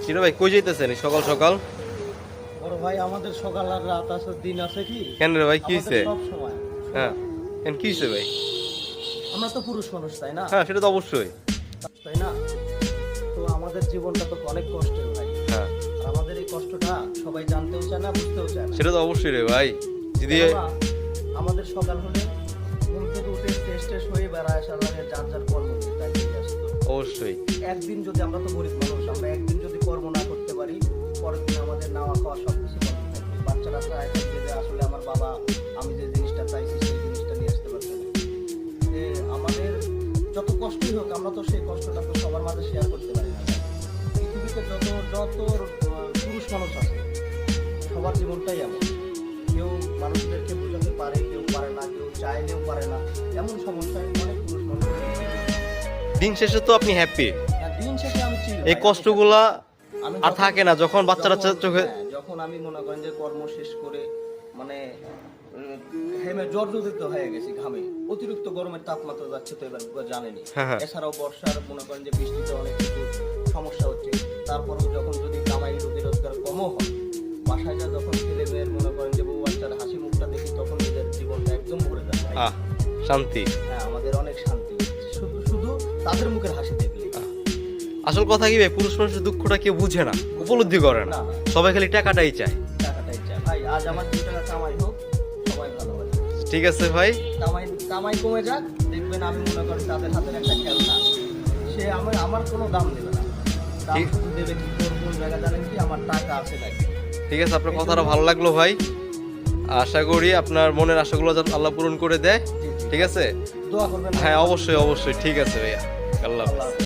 চিরো ভাই কই যাইতেছেন এই সকাল সকাল? বড় ভাই আমাদের সকাল আর রাত আছে, দিন আছে কি? কেন রে ভাই, কি হয়েছে? সব সময় হ্যাঁ, কেন কি হয়েছে ভাই? আমরা তো পুরুষ মানুষ, তাই না? হ্যাঁ, সেটা তো অবশ্যই। তাই না? তো আমাদের জীবনটা তো অনেক কষ্টের ভাই। হ্যাঁ, আর আমাদের এই কষ্টটা সবাই জানতেও চায় না, বুঝতেও চায় না। সেটা তো অবশ্যই রে ভাই। যদি কেননা আমাদের সকাল হলে ঘুম থেকে উঠে ফ্রেশ ট্রেশ হয়ে বেড়ায় আসার আগে যার যার কর্ম তাই ব্যস্ত। অবশ্যই একদিন যদি আমরা তো গরিব মানুষ, আমরা একদিন যদি কর্ম না করতে পারি, পরের দিন আমাদের নাওয়া খাওয়া সব কিছু বন্ধ থাকবে। বাচ্চারা চায় থাকবে যে আসলে আমার বাবা আমি যে জিনিসটা চাইছি সেই জিনিসটা নিয়ে আসতে পারছে না। যে আমাদের যত কষ্টই হোক, আমরা তো সেই কষ্টটা তো সবার মাঝে শেয়ার করতে পারি না। পৃথিবীতে যত যত পুরুষ মানুষ আছে সবার জীবনটাই এমন। কেউ মানুষদেরকে বোঝাতে পারে, কেউ পারে না, কেউ চাইলেও পারে না। এমন সমস্যায় অনেক পুরুষ মানুষ। দিন শেষে তো আপনি হ্যাপি, দিন শেষে আমি চিল এই কষ্টগুলা আমি আর থাকে না যখন বাচ্চারা চোখে। যখন আমি মনে করেন যে কর্ম শেষ করে মানে হেমে জর্জরিত হয়ে গেছি ঘামে, অতিরিক্ত গরমের তাপমাত্রা যাচ্ছে তো এবার জানেনি। হ্যাঁ, হ্যাঁ। এছাড়াও বর্ষার মনে করেন যে বৃষ্টিতে অনেক কিছু সমস্যা হচ্ছে। তারপরেও যখন যদি কামাই রুজি রোজগার কমও হয়, বাসায় যা যখন ছেলে মেয়ের মনে করেন যে বউ বাচ্চার হাসি মুখটা দেখি, তখন নিজের জীবনটা একদম ভরে যায়। শান্তি। হ্যাঁ, আমাদের অনেক শান্তি শুধু শুধু তাদের মুখের হাসি দেখলে। আসল কথা কি ভাই, পুরুষ মানুষের দুঃখটা কেউ বুঝে না, উপলব্ধি করে না, সবাই খালি টাকাটাই চায়। টাকাটাই চাই ভাই, আজ আমার 2 টাকা কামাই হোক, সবাই ভালোবাসে। ঠিক আছে ভাই, কামাই কমে যাক, দেখবেন আমি মনে করি তাদের হাতের একটা খেলনা, সে আমার কোনো দাম দেবে না। দাম ঠিক- শুধু দেবে কি কোন জায়গা জানেন কি, আমার টাকা আছে নাকি। ঠিক আছে, আপনার কথাটা ভালো লাগলো ভাই। আশা করি আপনার মনের আশাগুলো যেন আল্লাহ পূরণ করে দেয়। জি, জি। ঠিক আছে, দোয়া করবেন। হ্যাঁ অবশ্যই অবশ্যই। ঠিক আছে ভাইয়া, আল্লাহ হাফেজ। আল্লাহ হাফেজ।